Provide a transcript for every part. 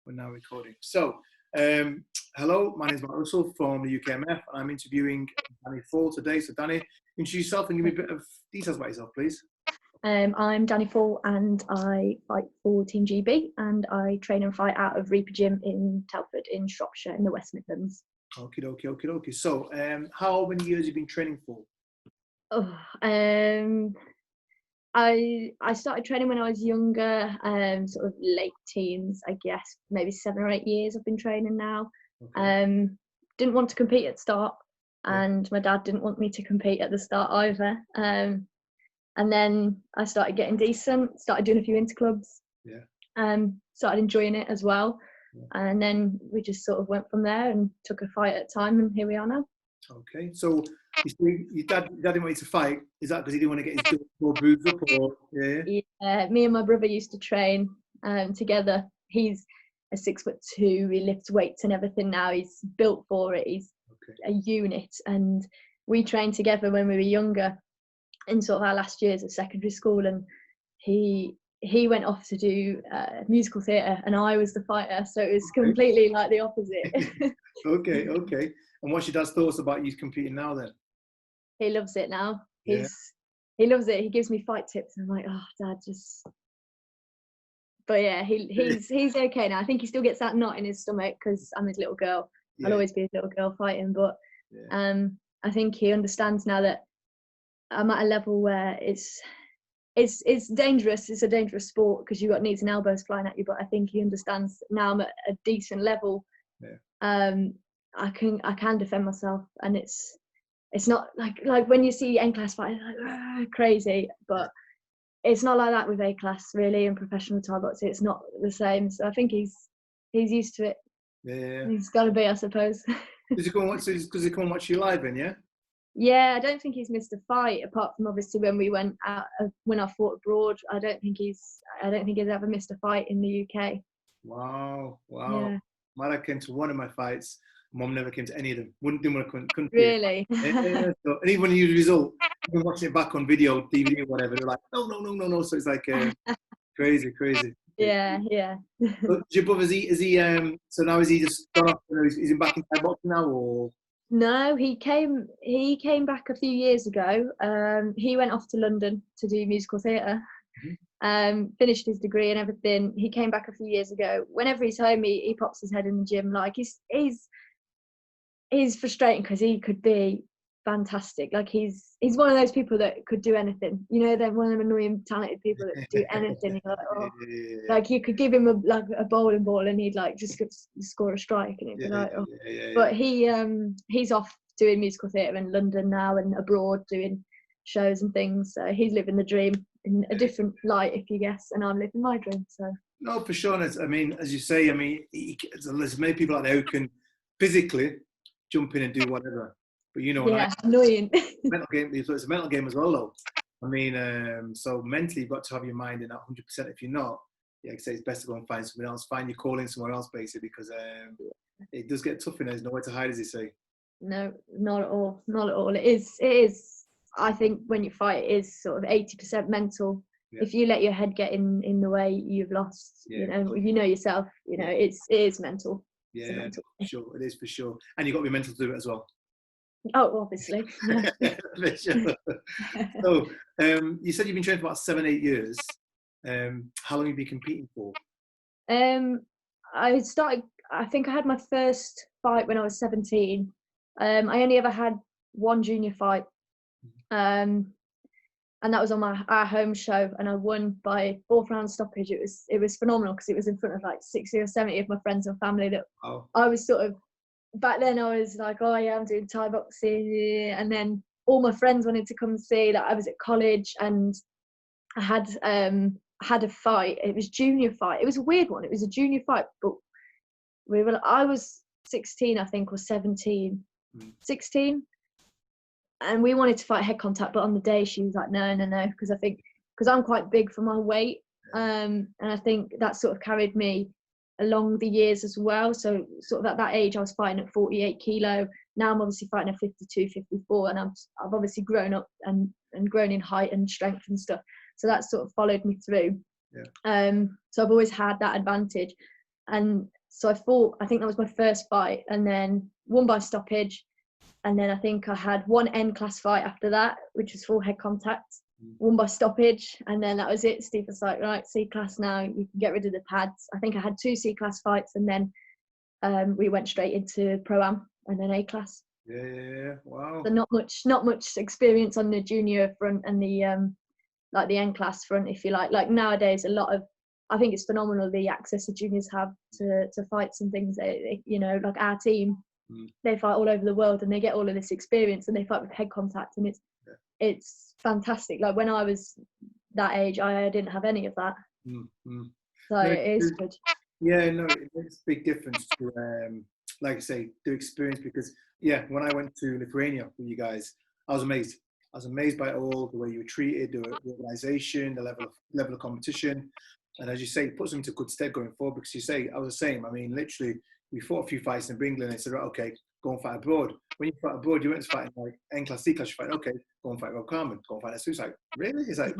We're now recording. So, hello, my name is Mark Russell from the UKMF, and I'm interviewing Dani Fall today. So, Dani, introduce yourself and give me a bit of details about yourself, please. I'm Dani Fall, and I fight for Team GB, and I train and fight out of Reaper Gym in Telford in Shropshire in the West Midlands. Okie dokie, okie dokie. So, how many years have you been training for? I started training when I was younger, sort of late teens, I guess, maybe 7 or 8 years I've been training now. Okay. Didn't want to compete at the start, and my dad didn't want me to compete at the start either. And then I started getting decent, started doing a few interclubs, started enjoying it as well. And then we just sort of went from there and took a fight at a time, and here we are now. Okay, so your dad didn't want you to fight. Is that because he didn't want to get his bruised up? Or Yeah, me and my brother used to train together. He's a 6'2". He lifts weights and everything now. He's built for it. He's a unit, and we trained together when we were younger, in sort of our last years of secondary school. And he went off to do musical theatre, and I was the fighter, so it was completely like the opposite. Okay. And what's your dad's thoughts about you competing now then? He loves it now. He loves it. He gives me fight tips, and I'm like, oh, Dad, just. But yeah, he's okay now. I think he still gets that knot in his stomach because I'm his little girl. I'll always be his little girl fighting, but I think he understands now that I'm at a level where it's dangerous. It's a dangerous sport because you've got knees and elbows flying at you. But I think he understands now I'm at a decent level. I can defend myself, and it's not like when you see N class fighting like crazy, but it's not like that with A class really, and professional Thai boxing. It's not the same. So I think he's used to it. Yeah. He's got to be, I suppose. Does he come and watch you live then? Yeah, I don't think he's missed a fight apart from obviously when we went out when I fought abroad. I don't think he's ever missed a fight in the UK. Wow. Yeah. My dad came to one of my fights. Mum never came to any of them. Didn't want to come. Really? Yeah. So, and even when you result, I've been watching it back on video, DVD or whatever, they're like, no. So it's like crazy. Yeah. But your brother, is he so now is he just gone off? Is he back in Thai boxing now, or? No, he came back a few years ago. He went off to London to do musical theatre. Finished his degree and everything. He came back a few years ago. Whenever he's home, he pops his head in the gym. Like he's frustrating because he could be fantastic. Like he's one of those people that could do anything. You know, they're one of them annoying, talented people that do anything. You're like, oh. Like you could give him a bowling ball and he'd like just score a strike, and it'd be like, oh. But he's off doing musical theatre in London now and abroad doing shows and things. So he's living the dream in a different light, if you guess, and I'm living my dream. So no, for sure. I mean, as you say, there's many people out there who can physically jump in and do whatever, but annoying. Mental game. It's a mental game as well, though. I mean, so mentally you've got to have your mind in that 100%. If you're not, like I say, it's best to go and find something else. Find your calling somewhere else, basically, because it does get tough in there. There's nowhere to hide, as they say. No, not at all. Not at all. It is. I think when you fight, it is sort of 80% mental. If you let your head get in the way, you've lost. You know yourself. It is mental. Yeah, for sure. It is for sure. And you've got to be mental to do it as well. Oh, obviously. For sure. So, you said you've been training for about 7-8 years. How long have you been competing for? I think I had my first fight when I was 17. I only ever had one junior fight. And that was on our home show, and I won by 4th round stoppage. It was phenomenal because it was in front of like 60 or 70 of my friends and family that I was sort of, back then I was like, oh yeah, I'm doing Thai boxing, and then all my friends wanted to come see that. I was at college and I had a fight. It was junior fight. It was a weird one. It was a junior fight, but I was 16, I think, or 17, 16. And we wanted to fight head contact, but on the day she was like, no, because I'm quite big for my weight. And I think that sort of carried me along the years as well. So sort of at that age, I was fighting at 48 kilo. Now I'm obviously fighting at 52, 54, and I've obviously grown up and grown in height and strength and stuff. So that sort of followed me through. So I've always had that advantage. And So I think that was my first fight, and then won by stoppage. And then I think I had one N class fight after that, which was full head contact, won by stoppage. And then that was it. Steve was like, right, C class now, you can get rid of the pads. I think I had 2 C class fights, and then we went straight into Pro-Am and then A class. Yeah, wow. So not much experience on the junior front and the like the N class front, if you like. Like nowadays, I think it's phenomenal the access the juniors have to fights and things. They, you know, like our team, they fight all over the world and they get all of this experience and they fight with head contact, and it's fantastic. Like when I was that age, I didn't have any of that. So it is good. Yeah, no, it makes a big difference to, like I say, the experience, because when I went to Lithuania with you guys, I was amazed. I was amazed by all the way you were treated, the organisation, the level of competition, and as you say, it puts them into good stead going forward. Because you say, I was the same. I mean, literally, we fought a few fights in England and said, right, okay, go and fight abroad. When you fight abroad, you went to fight in like N class, C class, you fight, okay, go and fight Rob Carmen, go and fight that. So it's like, really? It's like,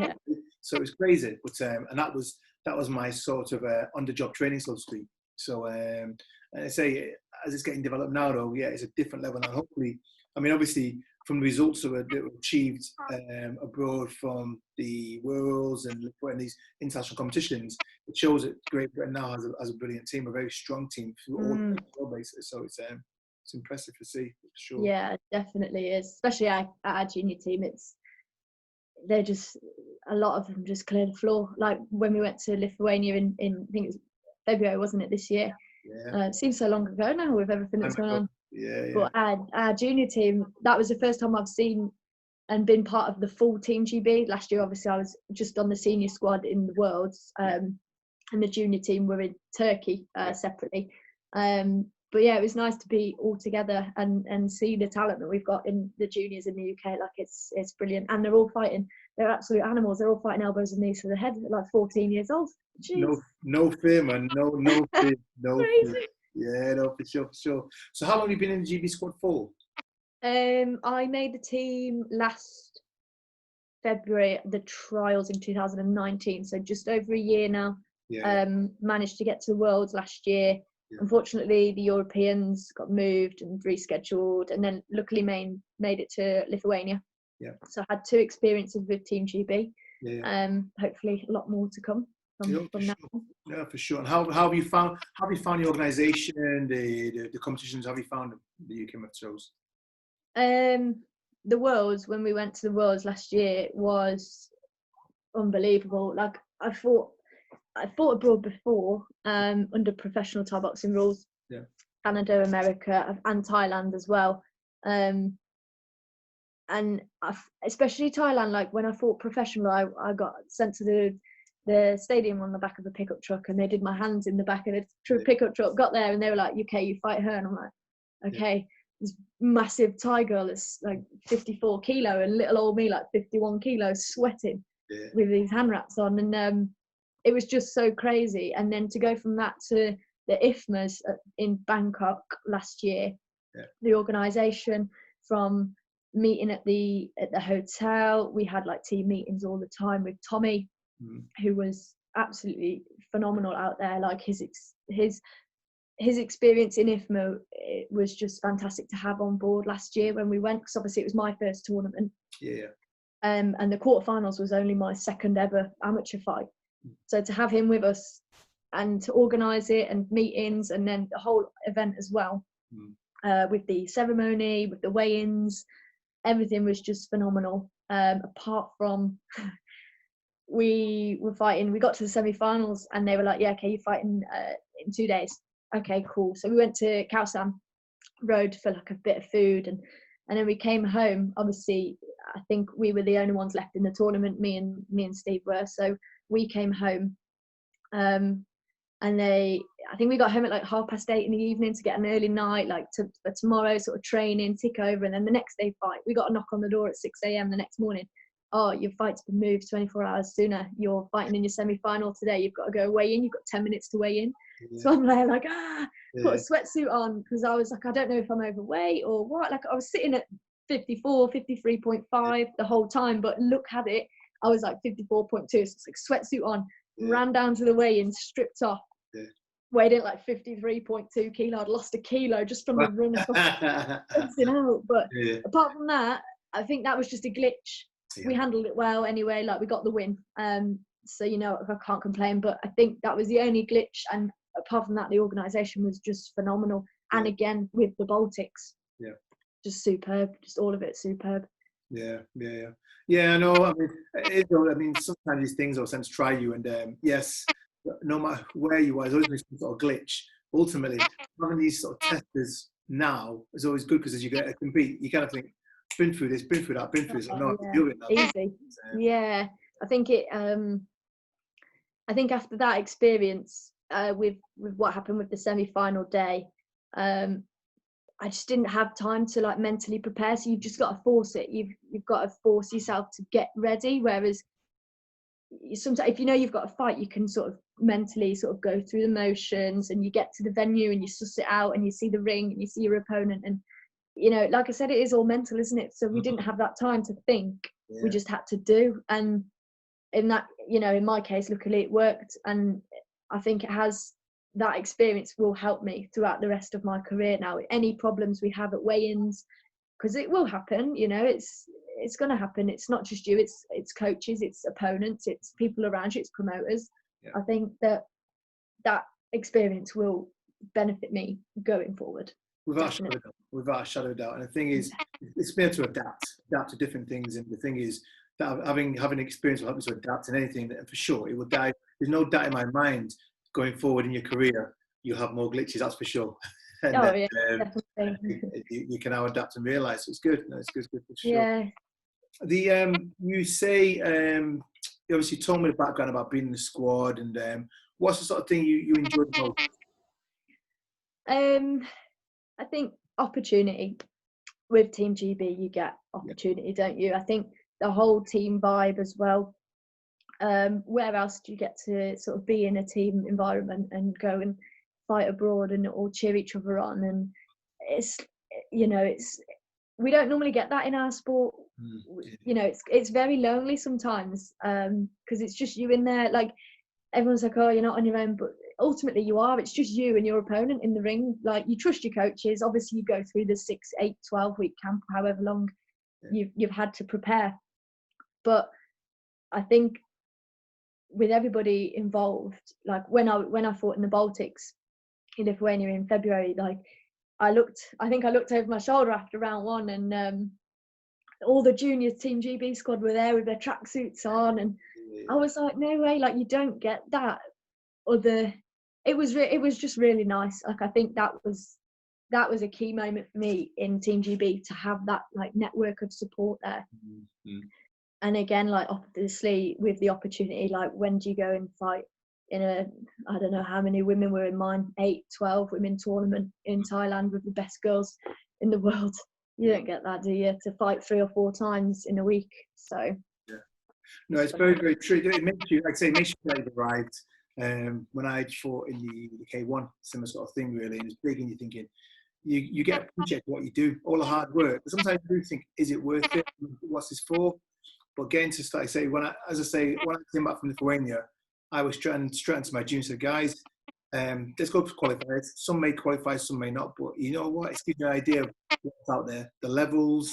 so it's crazy. But and that was my sort of on the job training, so to speak. So and I say, as it's getting developed now, though, it's a different level now. Hopefully, I mean, obviously, from the results that were achieved abroad from the Worlds and these international competitions, it shows that Great Britain now has a brilliant team, a very strong team through all bases. So it's impressive to see, for sure. Yeah, it definitely is. Especially our junior team. They're just, a lot of them just clear the floor. Like when we went to Lithuania in I think it was February, wasn't it, this year? Yeah. It seems so long ago now with everything that's going on. Yeah. But our junior team, that was the first time I've seen and been part of the full Team GB. Last year, obviously, I was just on the senior squad in the Worlds, and the junior team were in Turkey separately. But yeah, it was nice to be all together and see the talent that we've got in the juniors in the UK. Like it's brilliant, and they're all fighting. They're absolute animals. They're all fighting elbows and knees to the head at like 14 years old. Jeez. No fear, man. No fear. No fear. Yeah, no, for sure. So how long have you been in the GB squad for? I made the team last February, the trials in 2019, so just over a year now. Managed to get to the Worlds last year. Unfortunately, the Europeans got moved and rescheduled, and then luckily made it to Lithuania. So I had 2 experiences with Team GB. Hopefully a lot more to come from now. Yeah, for sure. And how have you found the organisation, the competitions? How have you found them, the UKMF shows? The Worlds, when we went to the Worlds last year, was unbelievable. Like I fought abroad before, under professional Thai boxing rules. Canada, America, and Thailand as well. And especially Thailand, like when I fought professional, I got sent to the stadium on the back of a pickup truck, and they did my hands in the back of the pickup truck. Got there and they were like, "UK, you fight her," and I'm like, "Okay." This massive Thai girl that's like 54 kilo, and little old me like 51 kilos, sweating with these hand wraps on, and it was just so crazy. And then to go from that to the IFMAs in Bangkok last year, the organisation, from meeting at the hotel, we had like team meetings all the time with Tommy, who was absolutely phenomenal out there. Like his experience in IFMA, it was just fantastic to have on board last year when we went, because obviously it was my first tournament. And the quarterfinals was only my second ever amateur fight. So to have him with us and to organise it and meetings and then the whole event as well, with the ceremony, with the weigh-ins, everything was just phenomenal. Apart from we were fighting, we got to the semi-finals and they were like, okay, you're fighting in 2 days. Okay, cool. So we went to Khao San Road for like a bit of food, and then we came home. Obviously, I think we were the only ones left in the tournament. Me and Steve were. So we came home, and I think we got home at like 8:30 in the evening to get an early night, like for tomorrow, sort of training, tick over, and then the next day fight. We got a knock on the door at 6 a.m. the next morning. Oh, your fight's been moved 24 hours sooner. You're fighting in your semi-final today. You've got to go weigh in. You've got 10 minutes to weigh in. So I'm there like, put a sweatsuit on, because I was like, I don't know if I'm overweight or what. Like I was sitting at 54, 53.5 the whole time, but look at it, I was like 54.2. So it's like sweatsuit on, ran down to the weigh-in, stripped off, weighed in like 53.2 kilo. I'd lost a kilo just from the run across out. But apart from that, I think that was just a glitch. We handled it well anyway, like we got the win. So, you know, I can't complain, but I think that was the only glitch. And apart from that, the organisation was just phenomenal. And again, with the Baltics, just superb, just all of it superb. Yeah, I know. I mean, sometimes these things are sent to try you, and yes, no matter where you are, there's always some sort of glitch. Ultimately, having these sort of testers now is always good, because as you get to compete, you kind of think, been through this, been through that, been through this. I know how to do it now. Easy. Yeah, I think it. I think after that experience, with what happened with the semi-final day, I just didn't have time to like mentally prepare. So you've just got to force it. You've got to force yourself to get ready. Whereas sometimes, if you know you've got a fight, you can sort of mentally sort of go through the motions, and you get to the venue and you suss it out, and you see the ring and you see your opponent, and you know, like I said, it is all mental, isn't it? So we didn't have that time to think. We just had to do. And in that, you know, in my case, luckily it worked, and I think that experience will help me throughout the rest of my career now. Any problems we have at weigh-ins, because it will happen, you know, it's going to happen. It's not just you, it's coaches, it's opponents, it's people around you, it's promoters. I think that experience will benefit me going forward. Without a shadow of doubt. And the thing is, it's better to adapt to different things. And the thing is that having experience will help you to adapt in anything. And for sure, it will die. There's no doubt in my mind, going forward in your career, you'll have more glitches, that's for sure. And definitely. You can now adapt and realise. So it's good. No, it's good for sure. Yeah. You say, you obviously told me the background about being in the squad, and what's the sort of thing you enjoy the most? I think opportunity. With Team GB, you get opportunity, don't you? I think the whole team vibe as well. Where else do you get to sort of be in a team environment and go and fight abroad and all cheer each other on? And it's, you know, we don't normally get that in our sport. You know, it's very lonely sometimes, because it's just you in there. Like, everyone's like, oh, you're not on your own, but ultimately you are. It's just you and your opponent in the ring. Like, you trust your coaches. Obviously you go through the 6, 8, 12-week camp, however long you've had to prepare. But I think with everybody involved, like when I fought in the Baltics in Lithuania in February, like I think I looked over my shoulder after round 1, and all the junior Team GB squad were there with their tracksuits on, and I was like, no way, like you don't get that. It was just really nice. Like, I think that was a key moment for me in Team GB, to have that like network of support there. And again, like obviously with the opportunity, like when do you go and fight in I don't know how many women were in mine, 8, 12 women tournament in Thailand with the best girls in the world. You don't get that, do you? To fight 3 or 4 times in a week. So no, it's very, very true. It makes you, like I say, makes you feel like you've arrived. When I fought in the K1, similar sort of thing really, and it's big, and you're thinking, you get appreciated what you do, all the hard work. But sometimes you do think, is it worth it? What's this for? But getting to start, when I came back from Lithuania, I was straight into my junior, said, guys, let's go for qualifiers. Some may qualify, some may not. But you know what? It's giving you an idea of what's out there, the levels,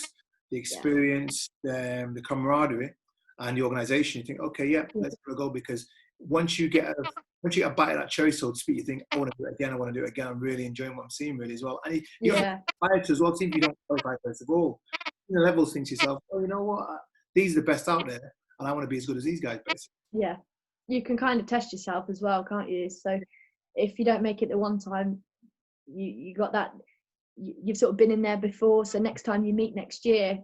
the experience, the camaraderie, and the organisation. You think, okay, let's go, because once you get a bite of that cherry, so to speak, you think, I want to do it again. I want to do it again. I'm really enjoying what I'm seeing, really, as well. And you aspire to as well. Even if you don't qualify first of all, the levels, think to yourself, oh, you know what? These are the best out there, and I want to be as good as these guys, basically. Yeah, you can kind of test yourself as well, can't you? So if you don't make it the one time, you got that. You've sort of been in there before, so next time you meet next year,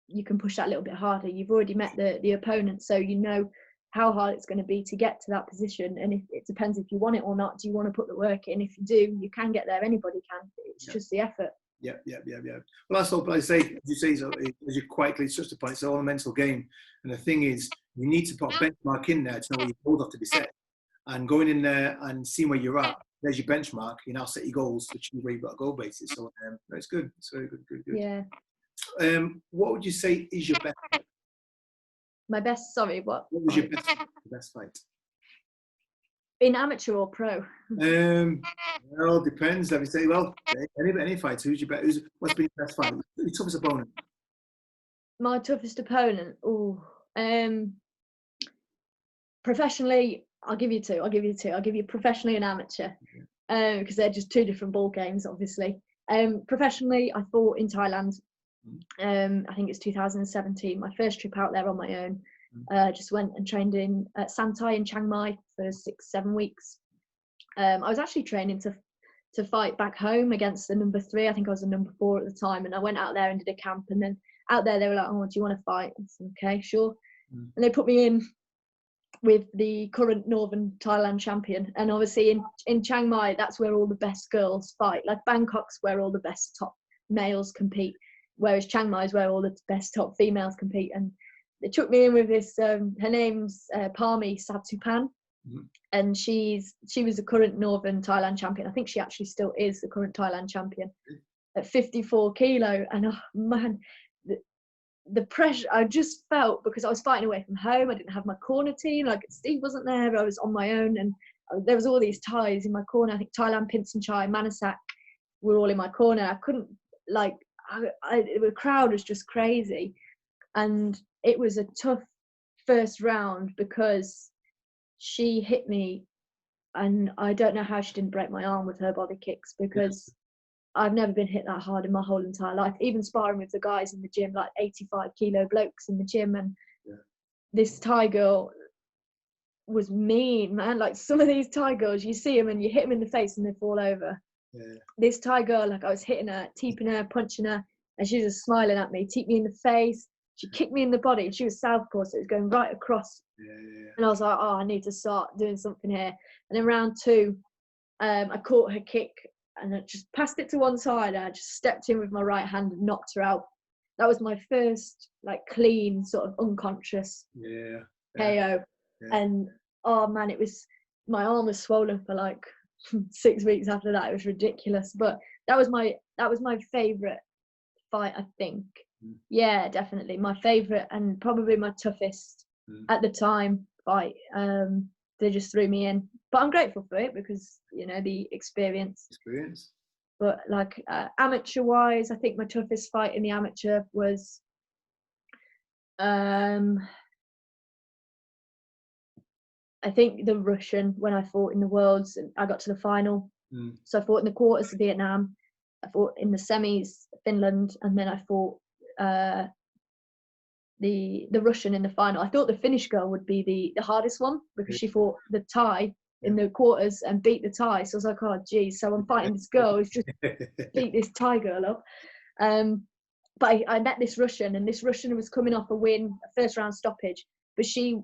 you can push that a little bit harder. You've already met the opponent, so you know how hard it's going to be to get to that position. And it depends if you want it or not. Do you want to put the work in? If you do, you can get there. Anybody can. It's just the effort. Yeah. Well, that's all I say. As you say, as you quite clearly touched upon, it's all a mental game. And the thing is, you need to put a benchmark in there to know where your goals have to be set. And going in there and seeing where you're at, there's your benchmark. You now set your goals to achieve where you've got a goal basis. So it's good. It's very good. Yeah. What would you say is your best fight? My best, sorry, what? What was your best fight? In amateur or pro? Well, depends. Let me say, well, any fights. Who's your best? What's been your best fight? Your toughest opponent? My toughest opponent. Professionally, I'll give you two. I'll give you professionally and amateur, because they're just two different ball games, obviously. Professionally, I fought in Thailand. I think it's 2017. My first trip out there on my own. Just went and trained in Santai in Chiang Mai for 6-7 weeks. I was actually training to fight back home against the number 3. I think I was the number 4 at the time, and I went out there and did a camp. And then out there they were like, "Oh, do you want to fight?" I said, "Okay, sure." And they put me in with the current Northern Thailand champion. And obviously in Chiang Mai, that's where all the best girls fight. Like Bangkok's where all the best top males compete, whereas Chiang Mai is where all the best top females compete. And they took me in with this, her name's Parmi Satsupan. And she was the current Northern Thailand champion. I think she actually still is the current Thailand champion at 54 kilo. And oh man, the pressure I just felt, because I was fighting away from home. I didn't have my corner team. Like Steve wasn't there. I was on my own, and there was all these Thais in my corner. I think Thailand, Pinsanchai, Manasak were all in my corner. I couldn't, like, the crowd was just crazy. And it was a tough first round because she hit me, and I don't know how she didn't break my arm with her body kicks, because I've never been hit that hard in my whole entire life. Even sparring with the guys in the gym, like 85 kilo blokes in the gym, and this Thai girl was mean, man. Like some of these Thai girls, you see them and you hit them in the face and they fall over. This Thai girl, like I was hitting her, teeping her, punching her, and she was just smiling at me, teeped me in the face. She kicked me in the body. She was southpaw, so it was going right across. And I was like, oh, I need to start doing something here. And in round 2, I caught her kick and I just passed it to one side. I just stepped in with my right hand and knocked her out. That was my first, like, clean, sort of unconscious KO. And oh man, my arm was swollen for like 6 weeks after that. It was ridiculous. But that was my favorite fight, I think. Yeah, definitely my favorite, and probably my toughest at the time fight. They just threw me in, but I'm grateful for it, because the experience. But like amateur wise, I think my toughest fight in the amateur was I think the Russian, when I fought in the Worlds and I got to the final. So I fought in the quarters of Vietnam, I fought in the semis Finland, and then I fought the Russian in the final. I thought the Finnish girl would be the hardest one, because she fought the Thai in the quarters and beat the Thai. So I was like, oh geez, so I'm fighting this girl who's just beat this Thai girl up. But I met this Russian, and this Russian was coming off a win, a first round stoppage. But she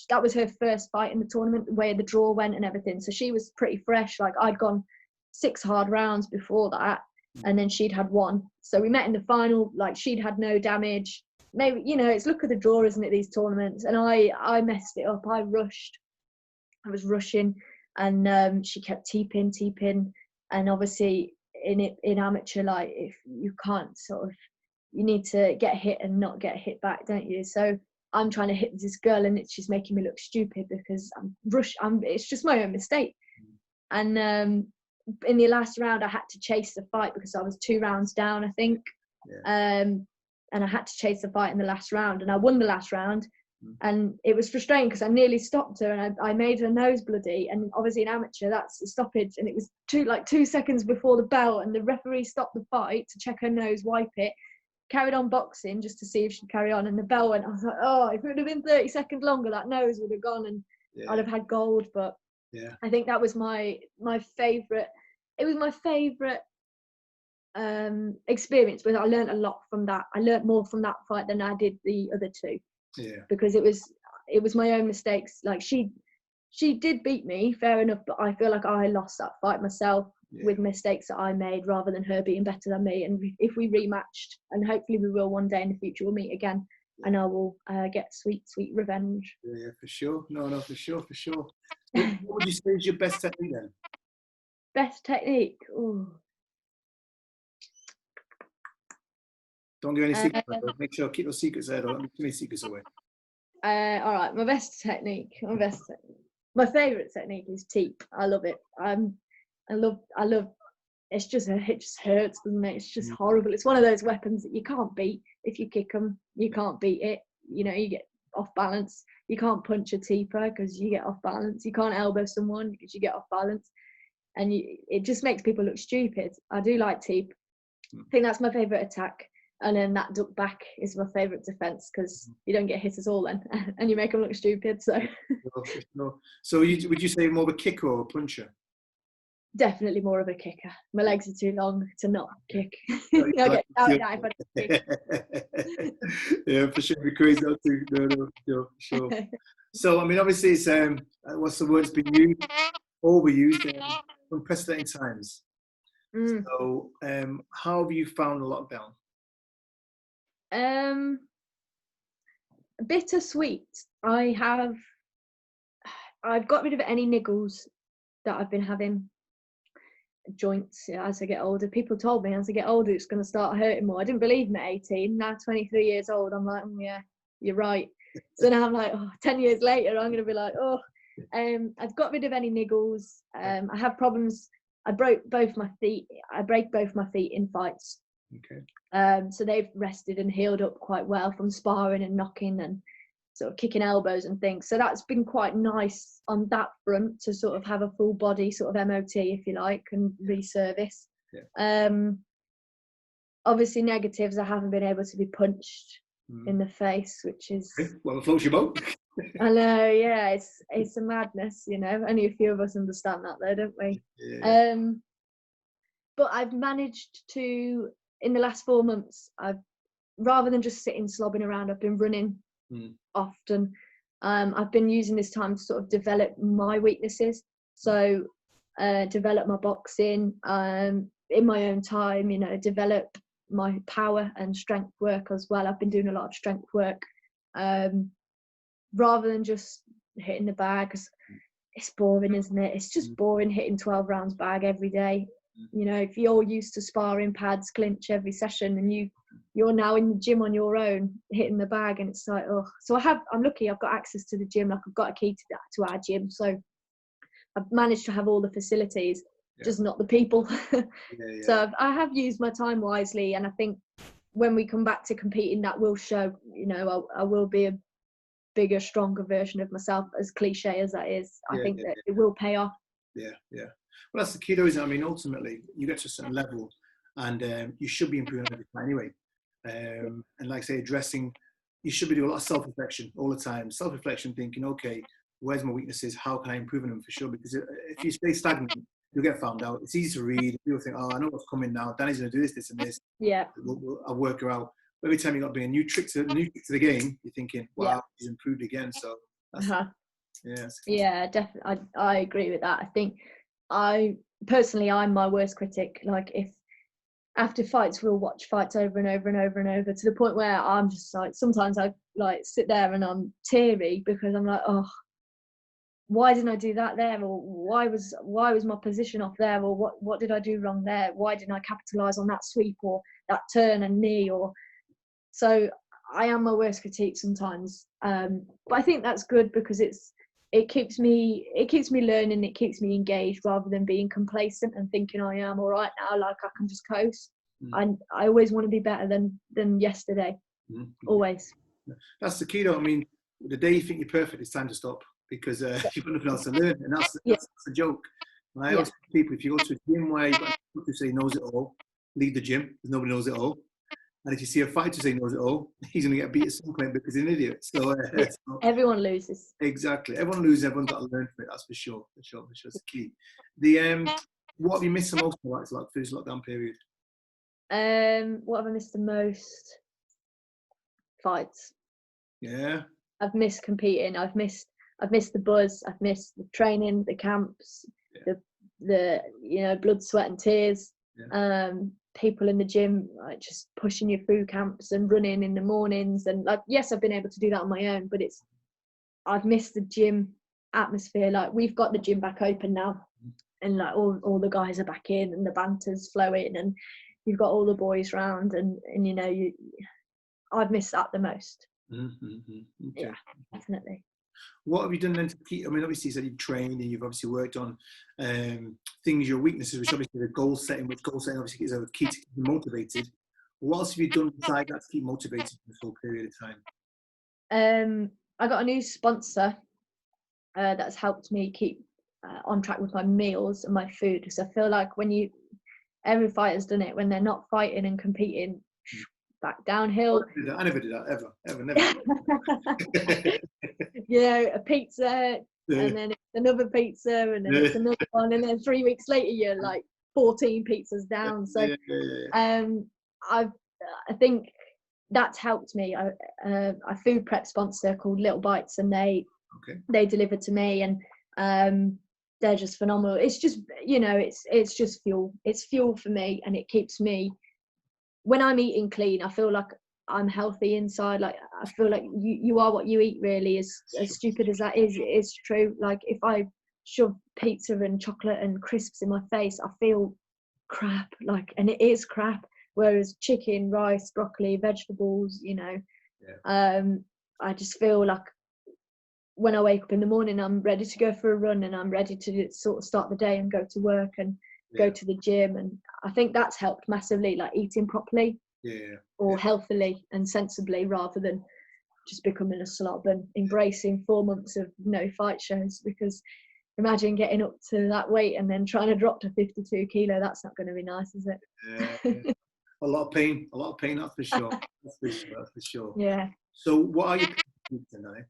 that was her first fight in the tournament, the way the draw went and everything. So she was pretty fresh. Like I'd gone 6 hard rounds before that, and then she'd had 1. So we met in the final. Like she'd had no damage. Maybe it's luck of the draw, isn't it, these tournaments? And I messed it up. I was rushing, and she kept teeping, and obviously in amateur, like if you can't you need to get hit and not get hit back, don't you? So I'm trying to hit this girl, and she's making me look stupid because it's just my own mistake. And in the last round, I had to chase the fight because I was 2 rounds down, I think. And I had to chase the fight in the last round, and I won the last round. And it was frustrating because I nearly stopped her, and I made her nose bloody. And obviously in amateur, that's a stoppage. And it was 2 seconds before the bell, and the referee stopped the fight to check her nose, wipe it, carried on boxing just to see if she'd carry on. And the bell went. I was like, oh, if it would have been 30 seconds longer, that nose would have gone, and I'd have had gold. But I think that was my favorite. It was my favorite experience, but I learned a lot from that. I learned more from that fight than I did the other 2. Because it was my own mistakes. Like she did beat me, fair enough, but I feel like I lost that fight myself with mistakes that I made, rather than her being better than me. And if we rematched, and hopefully we will one day in the future, we'll meet again, and I will get sweet revenge. For sure. No, for sure. What would you say is your best technique then? Best technique? Ooh. Don't give any secrets. Make sure keep those secrets there. Don't give too many secrets away. All right, my best technique. My favourite technique is teep. I love it. I love. It just hurts, doesn't it? It's just horrible. It's one of those weapons that you can't beat. If you kick them, you can't beat it. You know, you get off balance. You can't punch a teeper because you get off balance. You can't elbow someone because you get off balance. And it just makes people look stupid. I do like teep. I think that's my favourite attack. And then that duck back is my favourite defence because you don't get hit at all then, and you make them look stupid. So, so would you say more of a kicker or a puncher? Definitely more of a kicker. My legs are too long to not kick. I get shouted at if I don't kick. Yeah, for sure. Be crazy not to. No, sure. So, I mean, obviously, it's what's the word? It's been used, overused, in unprecedented times. So, how have you found the lockdown? Bittersweet. I've got rid of any niggles that I've been having. Joints as I get older. People told me as I get older it's going to start hurting more. I didn't believe me at 18. Now 23 years old, I'm like, yeah, you're right. So now I'm like, 10 years later, I'm going to be like, I've got rid of any niggles. I have problems. I broke both my feet. I break both my feet in fights. Okay. So they've rested and healed up quite well from sparring and knocking and sort of kicking elbows and things. So that's been quite nice on that front to sort of have a full body sort of MOT, if you like, and reservice. Yeah. Obviously negatives, I haven't been able to be punched in the face, which is... Well, it floats your boat. I know, yeah, it's a madness, you know. Only a few of us understand that though, don't we? Yeah. But I've managed to, in the last 4 months, rather than just sitting slobbing around, I've been running often. I've been using this time to sort of develop my weaknesses. So develop my boxing in my own time, you know, develop my power and strength work as well. I've been doing a lot of strength work rather than just hitting the bag, because it's boring, isn't it? It's just boring hitting 12 rounds bag every day. You know, if you're used to sparring pads, clinch every session, and you're now in the gym on your own hitting the bag, and it's like, so I'm lucky I've got access to the gym. Like, I've got a key to our gym, so I've managed to have all the facilities, just not the people. So I have used my time wisely, and I think when we come back to competing, that will show. You know, I will be a bigger, stronger version of myself, as cliche as that is. I think that it will pay off. Well, that's the key though, isn't it? I mean, ultimately, you get to a certain level and you should be improving every time anyway. And like I say, you should be doing a lot of self-reflection all the time. Self-reflection, thinking, okay, where's my weaknesses? How can I improve on them for sure? Because if you stay stagnant, you'll get found out. It's easy to read. People think, I know what's coming now. Danny's going to do this, and this. Yeah. I'll work her out. But every time you've got to bring a new trick to the game, you're thinking, wow, he's improved again. So that's definitely. I agree with that. I think I'm my worst critic. Like, if after fights, we'll watch fights over and over and over and over, to the point where I'm just like, sometimes I like sit there and I'm teary because I'm like, why didn't I do that there? Or why was my position off there? Or what did I do wrong there? Why didn't I capitalize on that sweep or that turn and knee? Or so I am my worst critique sometimes. But I think that's good, because it keeps me learning, it keeps me engaged, rather than being complacent and thinking I am all right now, like I can just coast. I always want to be better than yesterday. Always. That's the key though. I mean, the day you think you're perfect, it's time to stop, because you've got nothing else to learn, and that's the joke. And I always tell people, if you go to a gym where you've got a who say knows it all, leave the gym, because nobody knows it all. And if you see a fighter say knows it all, he's going to get beat at some point because he's an idiot. So, everyone loses. Exactly. Everyone loses. Everyone's got to learn from it. That's for sure. It's the key. What have you missed the most about through this lockdown period? What have I missed the most? Fights. Yeah. I've missed competing. I've missed the buzz. I've missed the training, the camps, the blood, sweat and tears. People in the gym, like, just pushing you through camps and running in the mornings, and like, yes, I've been able to do that on my own, but I've missed the gym atmosphere. Like, we've got the gym back open now, and like all the guys are back in, and the banter's flowing, and you've got all the boys round, and I've missed that the most. Okay. Yeah, definitely. What have you done then to keep? I mean, obviously you said you've trained and you've obviously worked on things, your weaknesses, which obviously the goal setting, which goal setting obviously is a key to keep you motivated. What else have you done besides that to keep motivated for this whole period of time? I got a new sponsor that's helped me keep on track with my meals and my food. So I feel like every fighter's done it, when they're not fighting and competing, back downhill. I never did that, ever, never. You know, a pizza, and then it's another pizza, and then it's another one, and then 3 weeks later you're like 14 pizzas down. So I think that's helped me. A food prep sponsor called Little Bites, and they deliver to me, and they're just phenomenal. It's just, you know, it's just fuel. It's fuel for me, and it keeps me, when I'm eating clean, I feel like I'm healthy inside. Like, I feel like you are what you eat, really. As stupid as that is, it is true. Like, if I shove pizza and chocolate and crisps in my face, I feel crap. Like, and it is crap. Whereas chicken, rice, broccoli, vegetables, you know, I just feel like when I wake up in the morning, I'm ready to go for a run, and I'm ready to sort of start the day and go to work and go to the gym. And I think that's helped massively, like eating properly or healthily and sensibly, rather than just becoming a slob and embracing 4 months of no fight shows. Because imagine getting up to that weight and then trying to drop to 52 kilo. That's not going to be nice, is it? A lot of pain, that's for sure. That's for sure. Yeah. So what are your plans, Dani?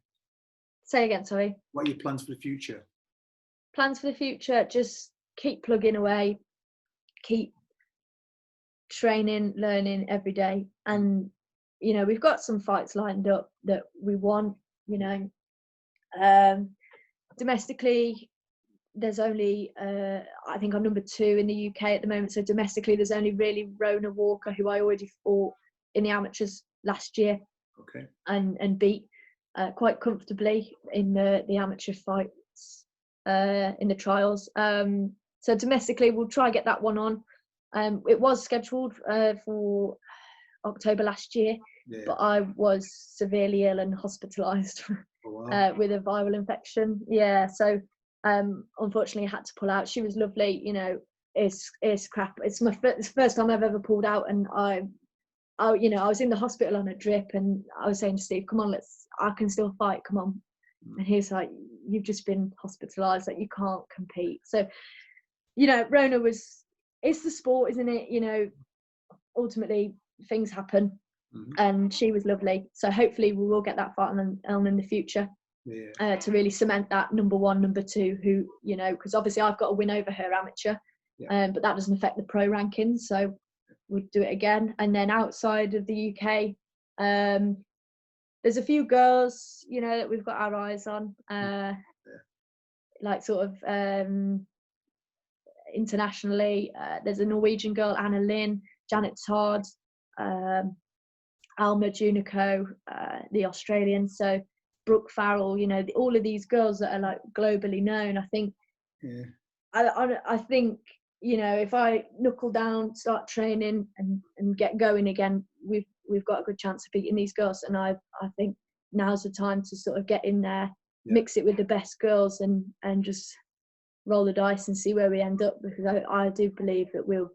Say again, sorry. What are your plans for the future? Plans for the future, just keep plugging away, keep training, learning every day. And, you know, we've got some fights lined up that we want, you know. Domestically, there's only, I think I'm number 2 in the UK at the moment. So domestically, there's only really Rona Walker, who I already fought in the amateurs last year, and beat quite comfortably in the amateur fights in the trials. So domestically, we'll try get that one on. It was scheduled for October last year, but I was severely ill and hospitalised with a viral infection. Yeah, so unfortunately I had to pull out. She was lovely, you know. It's crap. It's my first time I've ever pulled out, and I you know, I was in the hospital on a drip, and I was saying to Steve, come on, I can still fight, come on. And he's like, you've just been hospitalised, like, you can't compete. So, you know, Rona it's the sport, isn't it? You know, ultimately things happen, and she was lovely. So hopefully we will get that fight on in the future, to really cement that number 1, number 2, who, you know, because obviously I've got to win over her amateur, but that doesn't affect the pro rankings, so we'll do it again. And then outside of the UK, there's a few girls, you know, that we've got our eyes on, like sort of internationally. There's a Norwegian girl, Anna Lynn, Janet Todd, Alma Junico, the Australian, so Brooke Farrell, you know, all of these girls that are like globally known. I think, I think, you know, if I knuckle down, start training and get going again, we've got a good chance of beating these girls. And I think now's the time to sort of get in there, mix it with the best girls, and just roll the dice and see where we end up, because I do believe that we'll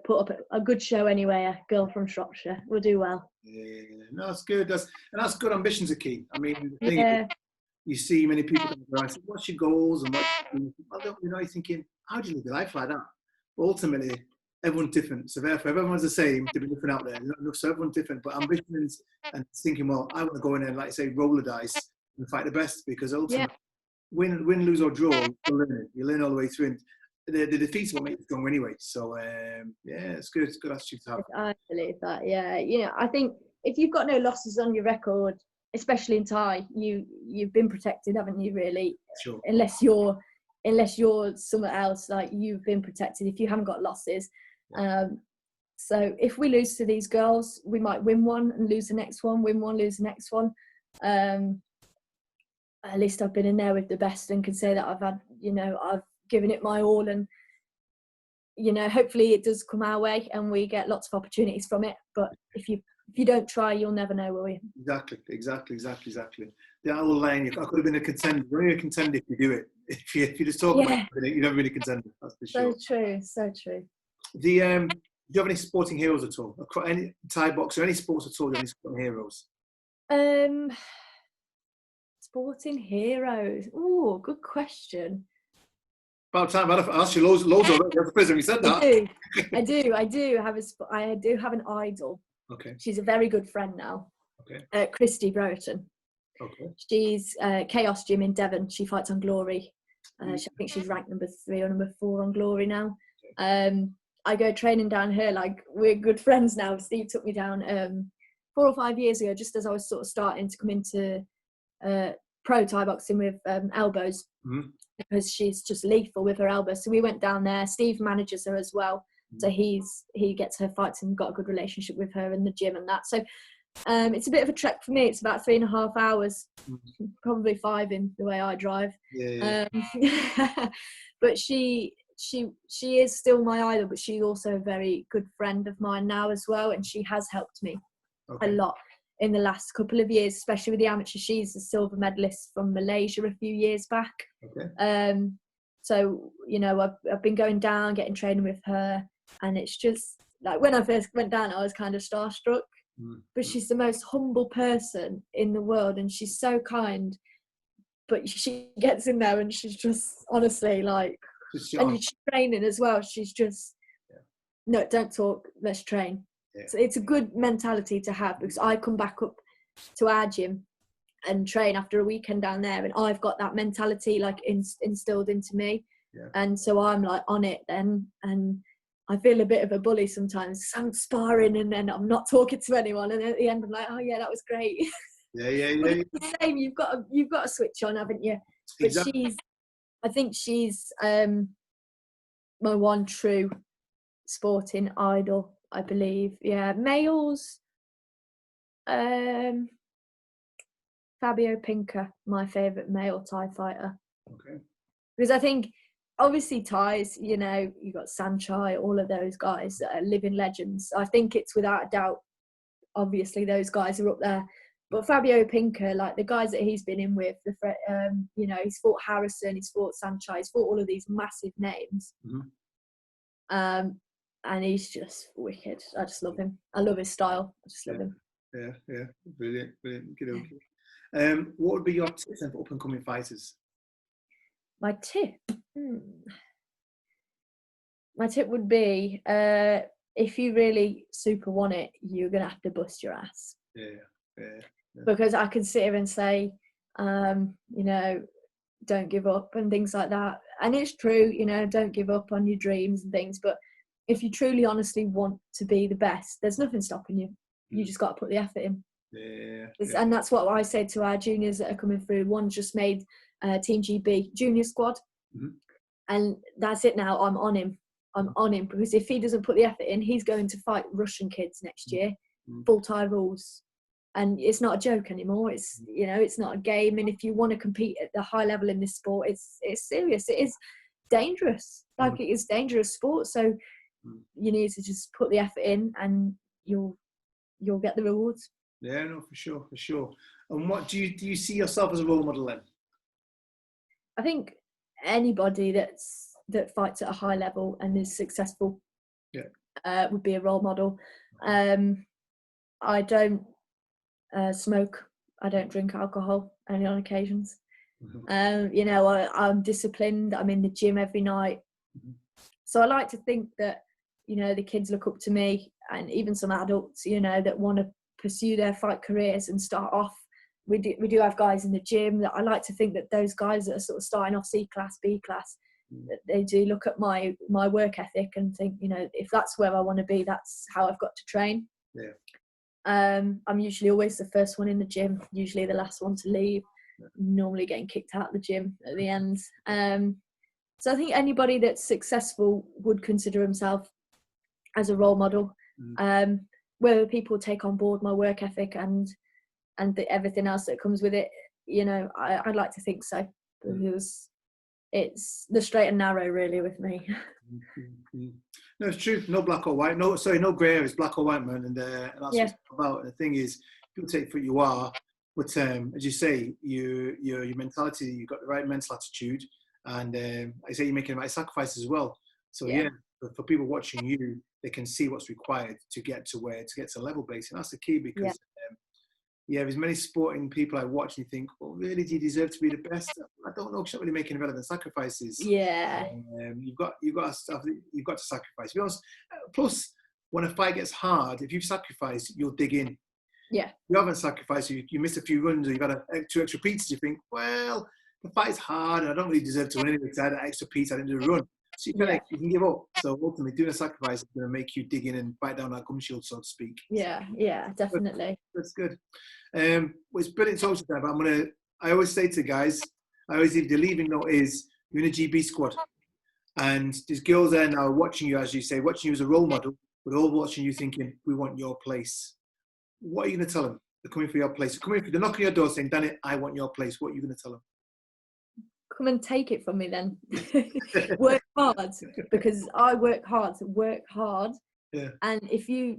put up a good show anyway. A girl from Shropshire, we'll do well. No, that's good. That's good. Ambitions are key. I mean, the thing is, you see many people come say, what's your goals, and you know, you're thinking, how do you live your life like that? But ultimately, everyone's different. So therefore, if everyone's the same, to be different out there. So everyone's different. But ambitions and thinking, well, I want to go in there, like I say, roll the dice and fight the best, because ultimately, win, lose or draw, you learn all the way through. And the defeats will make you strong anyway. So it's good. It's a good attitude to have. I believe that. Yeah, you know, I think if you've got no losses on your record, especially in Thai, you've been protected, haven't you? Really, sure. Unless you're somewhere else, like, you've been protected if you haven't got losses. So if we lose to these girls, we might win one and lose the next one, win one, lose the next one. At least I've been in there with the best and can say that I've given it my all, and, you know, hopefully it does come our way and we get lots of opportunities from it. But if you don't try, you'll never know, will you? Exactly. the whole line, I could have been a contender. You're only a contender if you do it. If you just talk about it, you're never really a contender. That's for sure. So true, so true. Do you have any sporting heroes at all? Any Thai boxer, any sports at all? Do you have any sporting heroes? Sporting heroes. Oh, good question. About time. I've asked you loads of it. That's the first time you said that. I do have an idol. Okay. She's a very good friend now. Okay. Christy Brereton. Okay. She's Chaos Gym in Devon. She fights on Glory. I think she's ranked number 3 or number 4 on Glory now. I go training down here. Like, we're good friends now. Steve took me down 4 or 5 years ago, just as I was sort of starting to come into pro Thai boxing with elbows, because she's just lethal with her elbows. So we went down there. Steve manages her as well. So he gets her fights and got a good relationship with her in the gym and that. So it's a bit of a trek for me. It's about 3.5 hours, probably 5 in the way I drive. Yeah. But she is still my idol, but she's also a very good friend of mine now as well, and she has helped me a lot in the last couple of years, especially with the amateur. She's a silver medalist from Malaysia a few years back. So I've been going down, getting training with her, and it's just like, when I first went down, I was kind of starstruck. But she's the most humble person in the world, and she's so kind. But she gets in there, and she's just honestly like, and she's training as well. She's just no, don't talk, let's train. So it's a good mentality to have, because I come back up to our gym and train after a weekend down there, and I've got that mentality like instilled into me, and so I'm like on it then, and I feel a bit of a bully sometimes. I'm sparring and then I'm not talking to anyone, and at the end I'm like, oh yeah, that was great. Yeah. It's the same. You've got to switch on, haven't you? But Exactly. I think she's my one true sporting idol, I believe. Yeah, males. Fabio Pinker, my favourite male Thai fighter. Because I think, obviously, Thais, you got Sanchai, all of those guys that are living legends. I think it's without a doubt, obviously, those guys are up there. But Fabio Pinker, like the guys that he's been in with, he's fought Harrison, he's fought Sanchai, he's fought all of these massive names. And he's just wicked. I just love him. I love his style. I just love him. Yeah. Brilliant. Okay. What would be your tips then for up and coming fighters? My tip would be, if you really super want it, you're gonna have to bust your ass. Because I could sit here and say, don't give up and things like that, and it's true, don't give up on your dreams and things. But if you truly, honestly want to be the best, there's nothing stopping you. You just got to put the effort in. And that's what I say to our juniors that are coming through. One just made Team GB junior squad, and that's it now. I'm on him because if he doesn't put the effort in, he's going to fight Russian kids next year, full Thai rules, and it's not a joke anymore. It's it's not a game, and if you want to compete at the high level in this sport, it's serious. It is dangerous. Like, it is dangerous sport. So you need to just put the effort in, and you'll get the rewards. Yeah, no, for sure. And what do you see yourself as a role model then? I think anybody that fights at a high level and is successful would be a role model. I don't smoke. I don't drink alcohol, only on occasions. I'm disciplined. I'm in the gym every night. So I like to think that, the kids look up to me, and even some adults, that want to pursue their fight careers and start off. We do have guys in the gym that I like to think that those guys that are sort of starting off C class, B class, that they do look at my work ethic and think, if that's where I want to be, that's how I've got to train. I'm usually always the first one in the gym, usually the last one to leave, normally getting kicked out of the gym at the end. So I think anybody that's successful would consider himself as a role model. Whether people take on board my work ethic and everything else that comes with it, I'd like to think so, because it's the straight and narrow really with me. No, it's true. No black or white. No grey area. It's black or white, man. And that's what it's about. And the thing is, people take for who you are, But as you say, your mentality, you've got the right mental attitude, and I say you're making the right sacrifices as well. So yeah, for people watching you, they can see what's required to get to level base, and that's the key because. There's many sporting people I watch and you think, well, really, do you deserve to be the best? I don't know, because you're not really making relevant sacrifices. Yeah. You've got to sacrifice. To be honest, plus, when a fight gets hard, if you've sacrificed, you'll dig in. Yeah. You haven't sacrificed, you missed a few runs, or you've got 2 extra pizzas, you think, well, the fight's hard and I don't really deserve to win anyway because I had an extra pizza, I didn't do a run. So you can give up. So ultimately, doing a sacrifice is going to make you dig in and bite down that gum shield, so to speak. Yeah, definitely. That's good. Well, it's brilliant talking to you, but I always say to guys, the leaving note is, you're in a GB squad. And there's girls there now watching you, as you say, watching you as a role model, but all watching you thinking, we want your place. What are you going to tell them? They're coming for your place. They're knocking on your door saying, Dani, I want your place. What are you going to tell them? Come and take it from me then. Work hard, because I work hard. So work hard. Yeah. And if you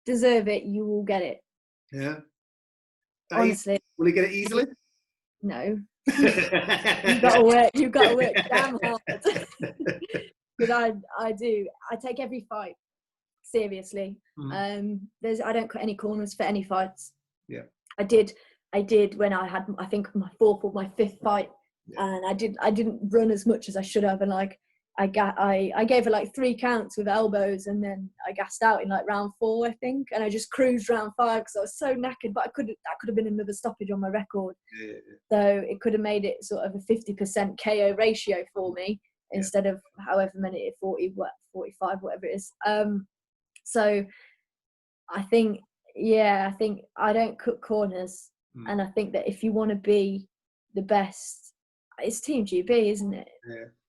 deserve it, you will get it. Yeah. Honestly. Will you get it easily? No. You've got to work damn hard. But I do. I take every fight seriously. Mm-hmm. I don't cut any corners for any fights. Yeah. I did when I had, I think, my 4th or my 5th fight, and I didn't run as much as I should have, and like I gave her like 3 counts with elbows, and then I gassed out in like round 4, I think, and I just cruised round 5 because I was so knackered. But that could have been another stoppage on my record. Yeah. So it could have made it sort of a 50% KO ratio for me instead of however many, 45, whatever it is. So I think I don't cut corners. And I think that if you want to be the best, it's Team GB, isn't it?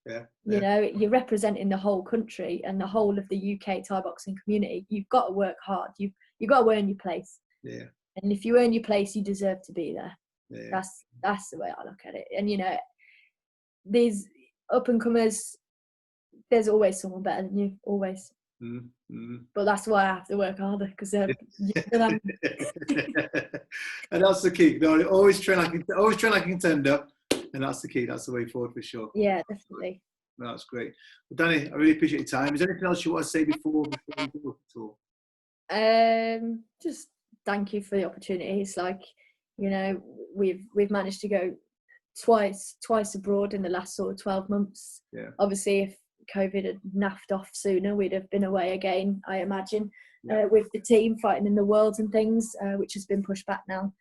Yeah. You know, you're representing the whole country and the whole of the UK Thai boxing community. You've got to work hard. You've got to earn your place. Yeah. And if you earn your place, you deserve to be there. Yeah. That's the way I look at it. And you know, these up and comers, there's always someone better than you, always. Mm-hmm. But that's why I have to work harder, because and that's the key. No, always train like a contender, and that's the key. That's the way forward for sure. Yeah, definitely. No, that's great. Well, Dani, I really appreciate your time. Is there anything else you want to say before we go at all? Just thank you for the opportunity. It's like, you know, we've managed to go twice abroad in the last sort of 12 months. Yeah. Obviously, if COVID had naffed off sooner, we'd have been away again, I imagine, with the team fighting in the Worlds and things, which has been pushed back now.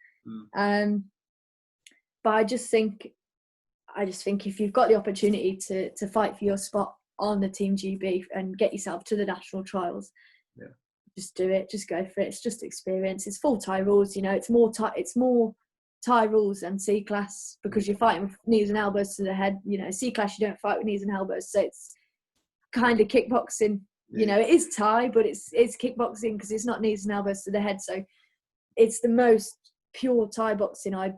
But I just think if you've got the opportunity to fight for your spot on the Team GB and get yourself to the national trials, just do it. Just go for it. It's just experience. It's full Thai rules, you know. It's more Thai rules than C class, because you're fighting with knees and elbows to the head. You know, C class you don't fight with knees and elbows, so it's kind of kickboxing. You know, it is Thai, but it's kickboxing because it's not knees and elbows to the head. So it's the most pure Thai boxing, I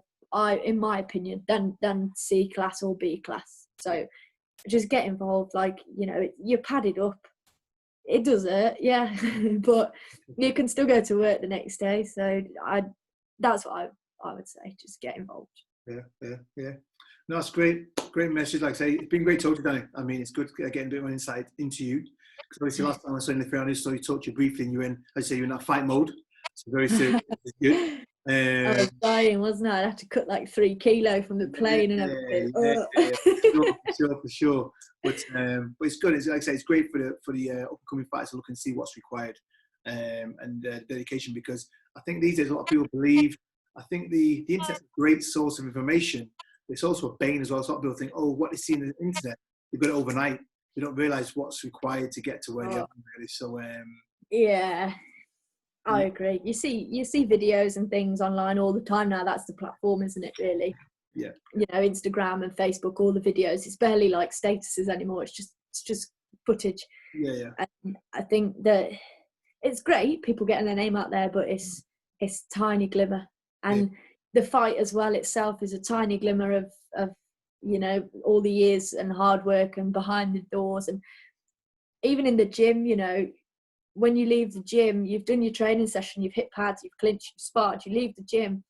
in my opinion, than C class or B class. So just get involved. Like, you know, you're padded up. It does hurt, yeah, but you can still go to work the next day. So that's what I would say. Just get involved. Yeah. No, that's great message. Like I say, it's been great talking to you, Dani. I mean, it's good getting a bit more insight into you. Because obviously last time I saw you in the field, I saw you talked to you briefly, and you're in that fight mode. So very serious. It's good. I was dying, wasn't I? I'd have to cut like 3 kilo from the plane and everything. For sure. But it's good. It's, like I say, it's great for the upcoming fighters to look and see what's required and dedication. Because I think these days a lot of people believe. I think the internet's a great source of information. But it's also a bane as well. So a lot of people think, oh, what they see on the internet, they've got it overnight. They don't realise what's required to get to where they are. Really. So yeah. I agree. You see videos and things online all the time now. That's the platform, isn't it, really? Yeah. You know, Instagram and Facebook, all the videos. It's barely like statuses anymore. It's just footage. Yeah. And I think that it's great, people getting their name out there, but it's tiny glimmer. And the fight as well itself is a tiny glimmer of you know, all the years and hard work and behind the doors. And even in the gym, you know, when you leave the gym, you've done your training session, you've hit pads, you've clinched, you've sparred, you leave the gym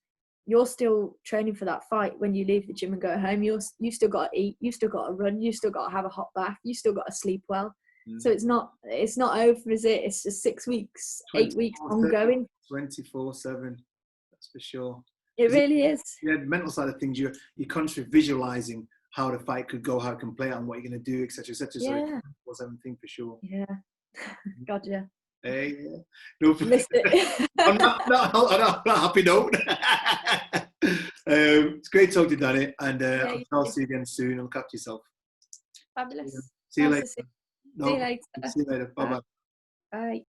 you're still training for that fight when you leave the gym and go home. You still got to eat, you still got to run, you still got to have a hot bath, you still got to sleep well. So it's not over, is it? It's just 6 weeks, 8 weeks ongoing. 24/7, that's for sure. It really is. Yeah, the mental side of things, you're constantly visualizing how the fight could go, how it can play out, and what you're going to do, etc., etc. So Yeah. it's 24/7 thing for sure. Yeah. God, yeah. Hey, yeah. No, Missed it. on that happy note. It's great talking to you, Dani, and I'll see you again soon. Look after yourself. Fabulous. See you later. See you later. See you later. Bye-bye. Bye.